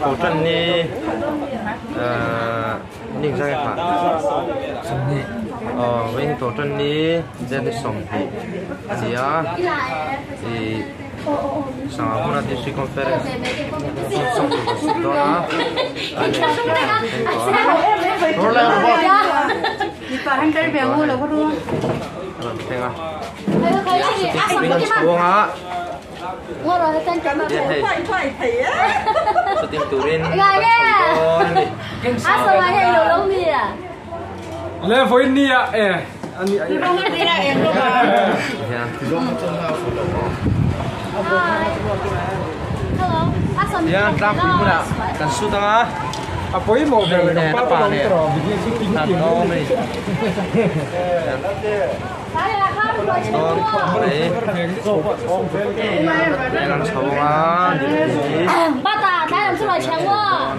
cổ trần đi nhìn ra cái phản với tổ trần đi ra đi sống thì thì sáng hôm nay đi conference xong rồi đó anh rồi là đi vào hành trình về mua là có luôn thế à mình xuống á mua rồi tên chấm số tiền tủ lên sao mà hay nhiều lắm đi à lên với nia anh đi không nghe đi là em luôn à ya đang quý nào cần su tanga với một người nè nó bà nè thật đó mày đấy làm xấu á ba ta đã làm sao lại trắng quá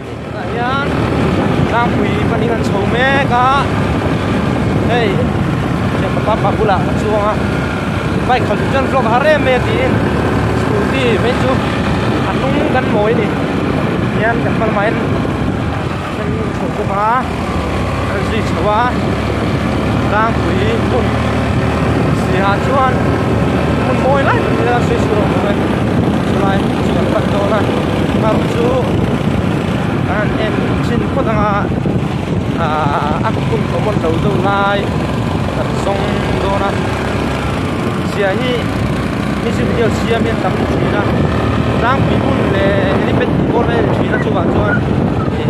đang quý phần đi làm xấu mẹ cả hey chắc bắt bắt bula xuống á vậy khẩn trương vlog hare mẹ tin scooty bên chú anh cũng gắn mối đi nhân gặp phần máy mình không có phá gì xấu đang quý cùng xì hạt chuan một mối lại mình ra suy sụp rồi lại chỉ cần bắt đầu này mà chú anh em xin có thằng ác cũng có một đầu lại đặt xong đó nè xì hi mình sẽ video xì miền Nam chỉ nè đang bị buồn lệ đi bên buồn lệ chỉ là chú bạn chuan thì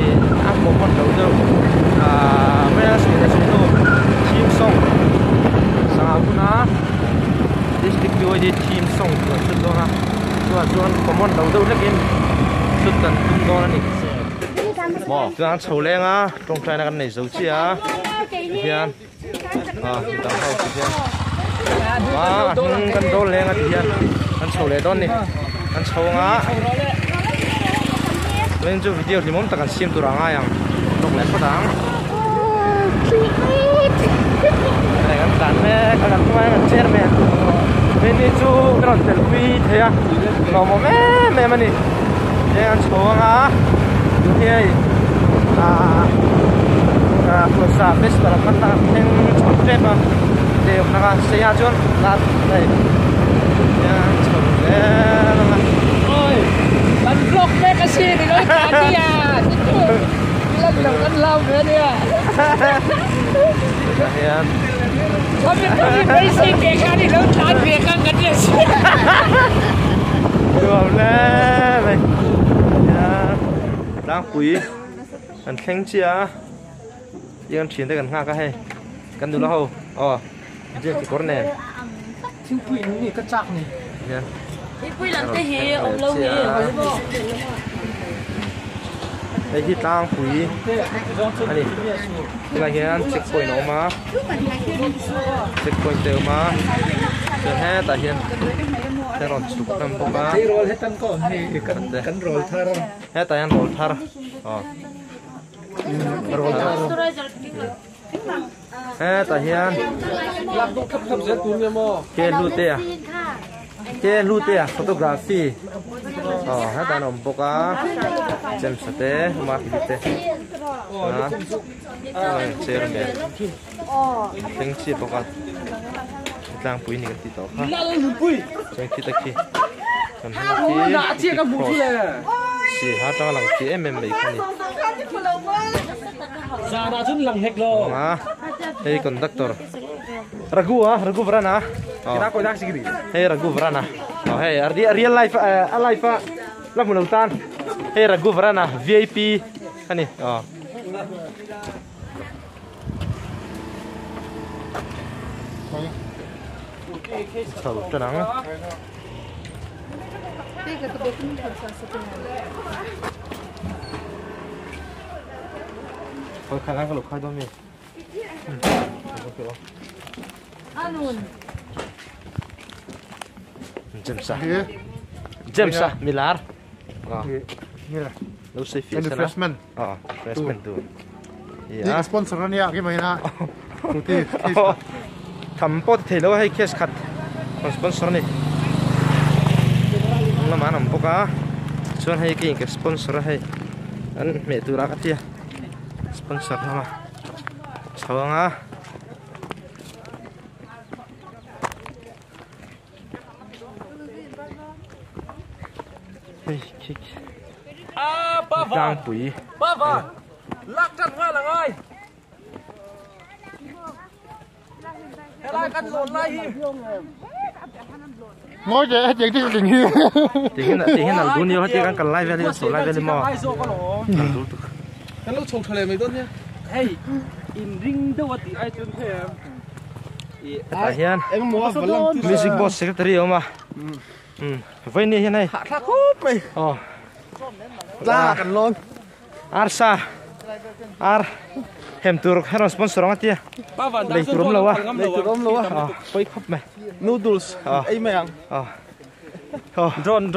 ác một đầu bây giờ sẽ là team song sang aku na district dua je team song tu sudah na tuan common dah lagi sudah tum dah ni mo tuan soleng ah trong trai nak ni zau chi ah kian kita tahu kian kan dol leng ah kian kan soleh don ni kan song ah leng tu video ni mom takkan sim tu ranga yang trong lek padang này kan tan me kan mai kan cher me bên đi chu cái nó selfie thế à nó mà mẹ mà nè đây ăn xuống á thế phở sa bếp là bắt ta nên chọn bếp mà để nó xây ra chôn là đây ăn xuống đấy ôi lần vlog mẹ cái gì thì nói cả đi à lần lâu nữa đi à không biết mấy gì kể cả đi lớn tan việc ăn cái gì được lên này đang quý cần khen chia yên chuyển tới gần nga cái hay cần đủ lâu chưa chỉ có này thiên quý này cái chắc này thiên quý làm cái gì ông lâu gì đây thì đang quý anh đi là hiện checkpoint nó mà checkpoint đều mà giờ hè tại hiện thế rồi chụp năm bông ba thì rồi hết tân có này cắn rồi thar hè tại hiện rồi thar rồi hè tại hiện làm công cấp rất tốn nhiều mà ke lute photography hết tại nằm bốc á xem sate mà kite share mẹ tiếng chi bốc á đang bùi này cái tàu khác chẳng chi ta chi chẳng chi cái bùi này chỉ hát trong lòng chị em mấy con này sao đã chút lòng hết rồi hey conductor Ragu Vrana kita kau dah sikit hey Ragu Vrana hey real life alive lah mulautan hey Ragu Vrana VIP kan ni Chào cho nắng thôi khả năng có lục khai đôi miệng Jemsa Milar đâu xây phía sana freshman tu ini sponsor ni ya gimana putih thầm pot thì đâu hay cash cut sponsor này là mà nằm bốc á chuan hei ke ke sponsor hei an me tura ka tia sponsor lama chawanga hei kik đang bụi lắc chân hoa là ơi cắt lộn lại ngồi chơi chuyệnที่สิ่งนี้ tiếng nào luôn nhiều hết tiếng cần live về số live về mò cái lúc trồng thề mấy tốt nhá hey in ring đâu thì ai chơi thề tại hiện em mua music box secretary mà vậy này hiện nay thắt khốp mày ra cần luôn Arsa Ar hem tur heron sponsor ngat ya lấy turum lo wa phơi khắp mày noodles ấy mày ăn drone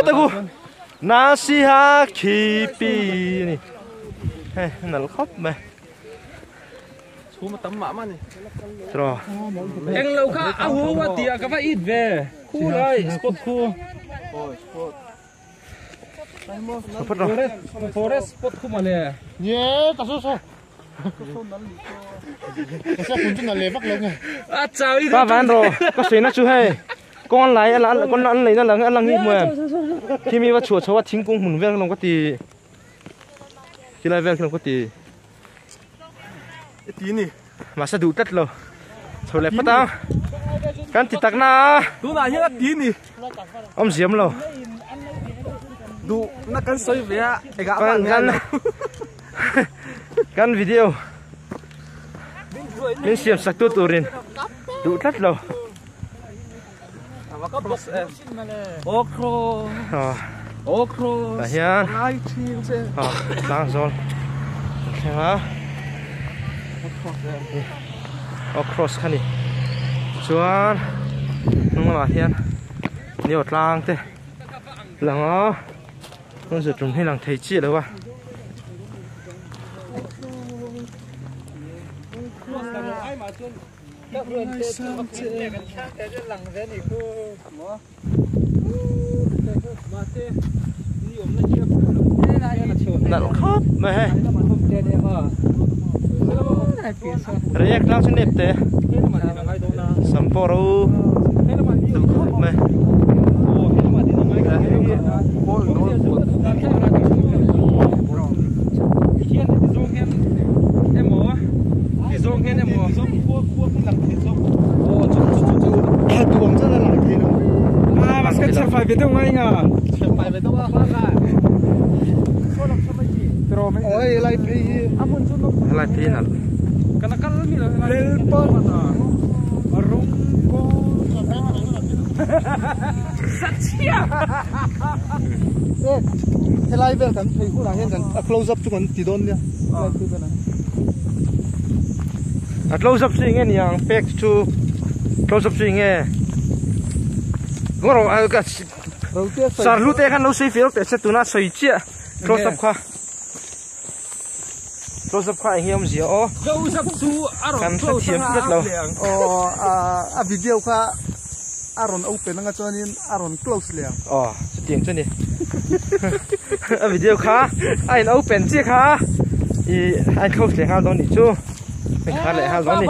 tagu nasiha khipi ni he nal khắp mày chú mà tắm mã mà này rồi anh lâu khá áo hoa tiệt các bạn ít về khu đây spot khu forest spot khu mà nè nhé ta số cái sao cũng là lề bắc lông này chào đi ba ván rồi có谁那chú hay con lấy con ăn lấy nó là ăn nghĩ mùa khi mi bắt chuột cháu bắt thính cung mùng ven lòng có tì khi lại ven lòng có tì tí nè mà sao đủ tất rồi thôi lại bắt tao can thì tắc na tú là như tí nè ông diếm rồi đủ nó cắn sơi về gã can video mình xem sắc tu turin đủ tất rồi okro là hiền đang rồi xem á okro khăn đi chuan nung mà hiền nhiều lang thế lang ó nó giờ trồng hay lang thấy chi rồi wa nãy khóc mày react lang trên nếp thế samporo đủ khóc mày tuồng rất là lặng thì đúng basket sẽ phải về đâu ngay à phải về đâu ôi lại thì lại thế nào karena kan lebih lelpon rung satya thế lại về thằng thầy cũng là hiện rằng close up cho con tí đôn nha close up swing en yang back to close up swing e ngoro ka sarlu te kan lo sei fil te se tuna soi chia close up kha hiam zia o close up su kan sa thiam rất lâu video kha aron open nga chonin aron close liang se tiang chani a video kha ai open chi kha i ai close le ha don ni chu mình khá lại ha gió đi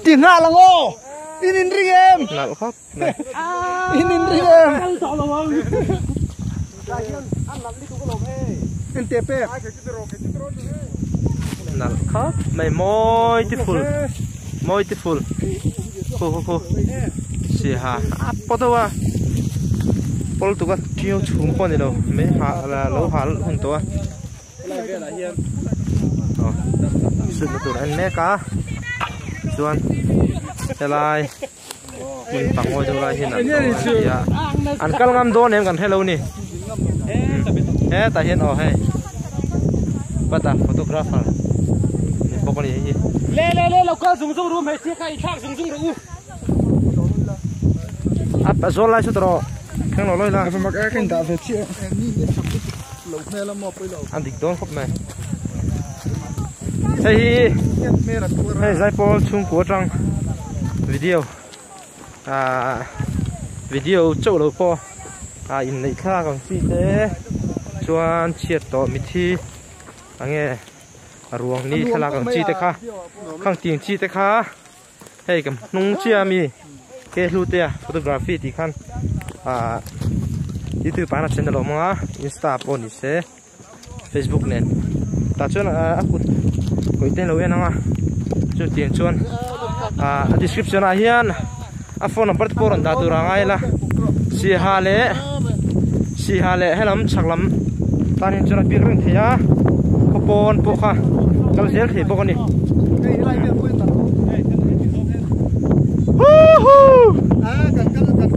tiền hạ là ngô in riêng em nào khóc này in riêng em in tép nào khóc mày môi tí phul khô xì hà bắt đầu à bắt đầu cái kêu chúng con này đâu mấy hà là lẩu hà hơn to sự tụi anh mẹ cá chuan thế lại mình bằng ngồi đâu lại hiện à ăn cá ngâm đốn em cần hello nè thế tại hiện hay bắt ta photographer bốc con gì lê lâu cơ dùng room hay chiếc hay thang dùng rồi à rồi lại chút rồi khang nó lôi là phải mặc cái đá về chiếc lẩu này là một cái lẩu ăn thịt đốn khóc mày hey giải phẫu chung của trong video video châu lâu po in lấy kha còn chi thế chuan chiết to mi thi nghe ruộng ni khala còn chi thế kha khang tiếng chi thế kha hey cầm nung chia mi ke lu te photography thì khan YouTube pana channel lo ma Insta po ni se Facebook nen ta chuan akut koi ten lo enanga chu tin chuan description a hian a phone number por an da tu rangai la si hale helam chaklam tan hin chuan pir reng thia kopon po kha kal zel the bok ani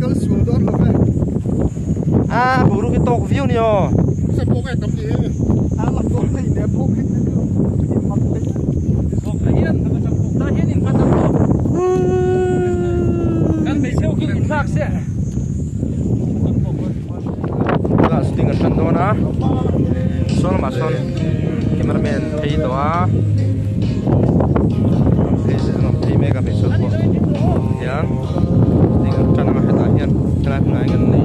kan sul don lo buru cái tok view ni o se po ka tam ni la ko nei ne po là sting ở sân đó na son mà son cameraman thấy đó thấy sẽ nó thấy mấy cái số của yan sting ở sân mà hết yan cái này ngay gần này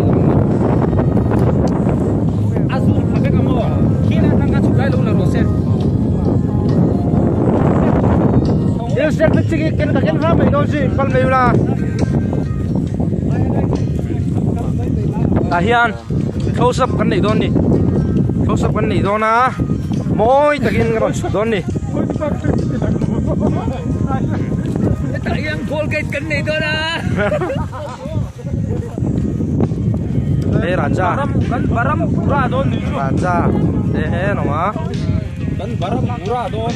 azul phải cái mỏ khi nào thằng chụp lại luôn là nó sẽ yêu sẽ thích cái ra mấy đôi gì con này là hiền close up cái này đón đi close up cái này đón à mỗi takin cái đó đón đi tại em call cái này đón à đây raja kan baram pura đón đi raja đây he nó mà kan baram pura đón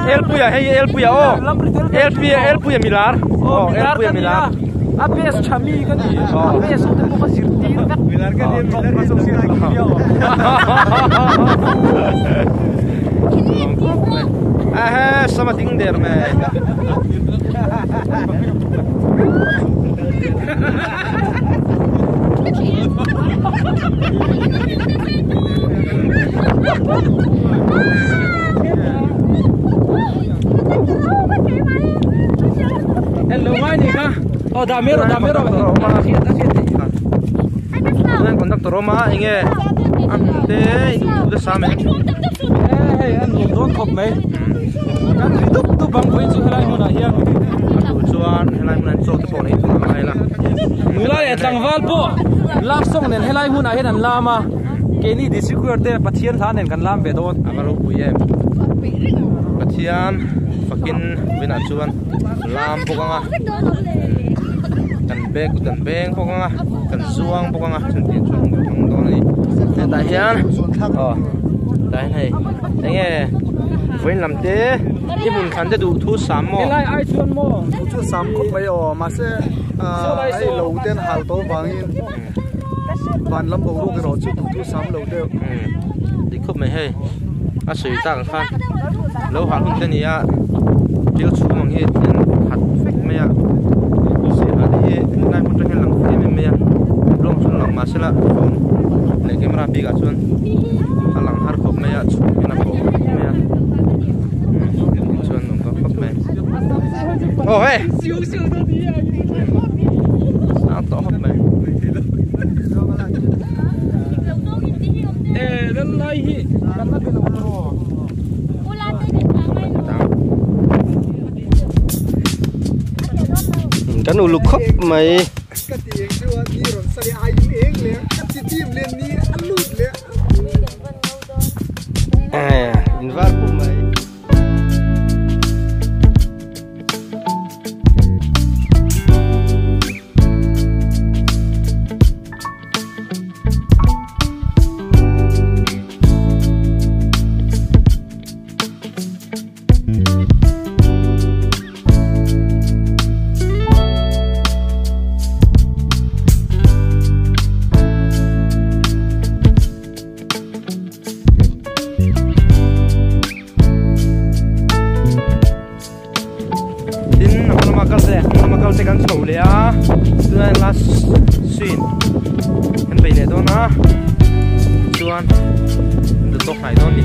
El puya hey el puya oh el puya milar oh el puya milar abes chami kan abes udah mau sirtir kan milar kan dia milar masuk sini dia sama ting der me hello mai ni ka oh damero dengan kontak Roma inge ante itu sama an don khop mai kan tu bang voi chu helai mun a hian tu chuan helai mun an chok po nei tu mai la mulai atlangwal po lak song nen helai mun a hian an lama keni district te pathian tha nen kan lam be don amaru puyem pathian fakin bina chuan lam pokang kan beng pokang kan suang pokang chun tin chuan thang don ni ta hian dai này nghe với làm thế cái vùng khán để đủ thu sắm mò helai ai chuan mo chu sam ko mai o ma se ai lo ten hal to wangin van lam bo ro ke ro chu sam lo te đi khúc mày hay à sủi ta càng phan lâu hạt hơn tên gì à tiêu chú bằng hết nên hạt phết mày à sủi hạt đi nay một trong những lần phết mày à long xuân lòng mà sẽ là lấy camera bị cả xuân hạt lòng hạt khóc mày à chú cái nào khóc mày à xuân lòng có khóc mày ô hey sao tỏ khóc mày wallahi kan na pelo kan ulu khóc mày cái tiếng chưa đi rồi sao ai yên liền cái tim lên đi ăn lụt liền invite của mày lea tuan last scene kan bei le don na tuan the top nai don ni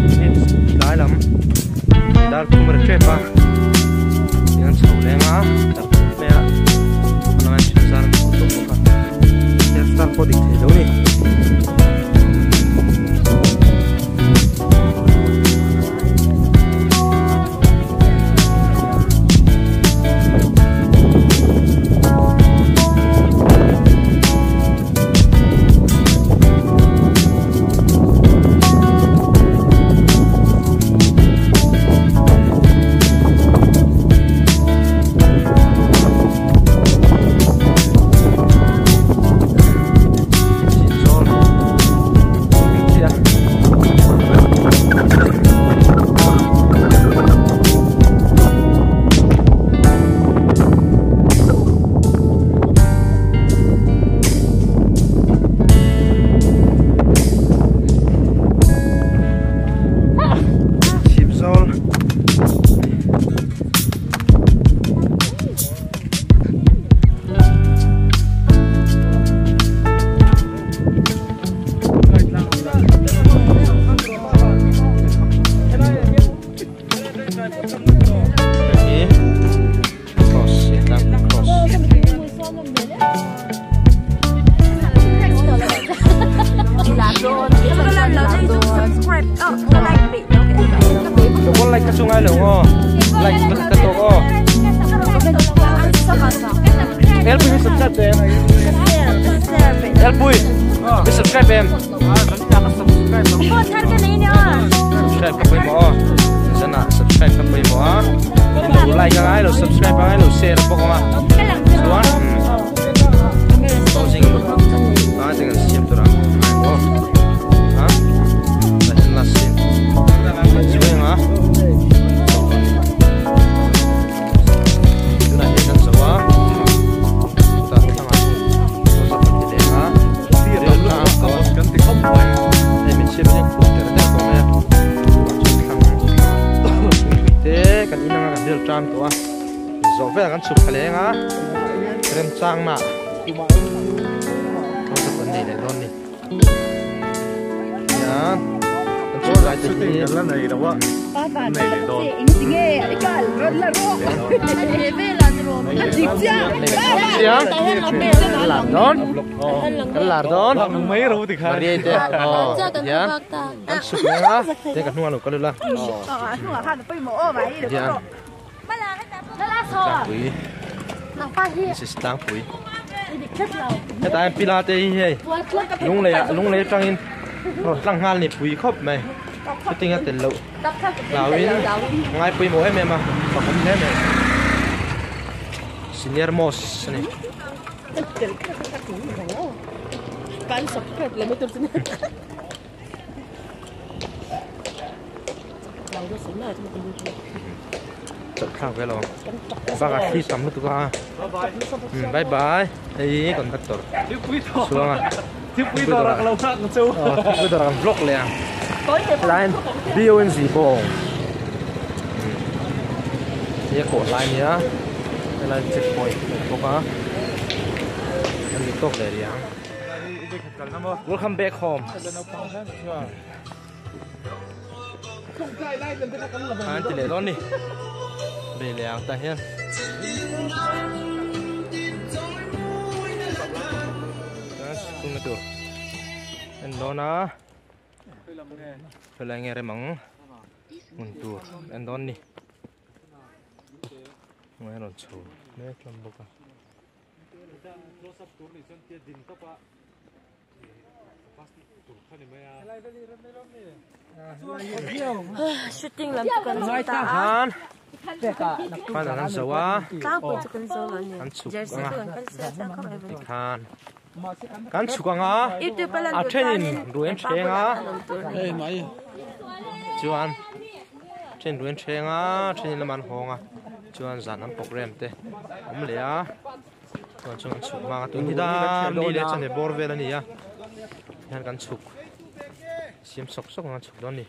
dai lam dar kumar chepa yan chau le nga tar me la na chin sar to ka ya star ko dik the lo ni subscribe em subscribe các bạn mo dân ạ subscribe các bạn mo lo like các ai lo subscribe các ai lo share bốc mà xuống tôi xin à dengan siap tu orang hả đây là xin juga yang ah itu nanti kan semua tram tua zo ve kan chup khale nga rem chang na ko sa pan nei don ni ya kan cho ra te ni la nei da wa nei le don inge ikal ron la ro ne ve la ro adikja ya la don kan la don mai ro ti kha ri te ya kan chup nga te kan nuan lo ka la nuan kha pe mo o mai de tang quý tang quý cái tai pilate hi lung lệ trăng in trăng hal ni quý khop mày cái tiếng là tiền lộ lão in ngay quý mỗi em mà và không thế này senior mos này kan subscribe là mấy tuần sinh chọn khang cái lo và khi sắm được qua bye bye đây còn tắt tổ xuống à tiếp quý tổ là lâu khác một số quý tổ là vlog liền line video in gì bộ ये cổ line nhá đây là checkpoint có cả anh đi tốt để đi à welcome back home anh chỉ để đó đi về làng ta hen tung cái tur anh đó na phải là nghe cái mắng một tur anh đó đi nghe nó chua nghe chua bốc à shooting làm cho con người ta han phải là ăn sầu á cao của con sầu là ăn sụp han ăn sụp à à trên ruộng chè á chú ăn trên ruộng chè á trên là màn hồng à chú ăn dàn ăn bọc rem te ấm lẽ còn chú ăn sụp mà tụi ta đi lên trên để bor về là nhỉ han ăn sụp xiêm sọc sọc ăn sụp đó nhỉ.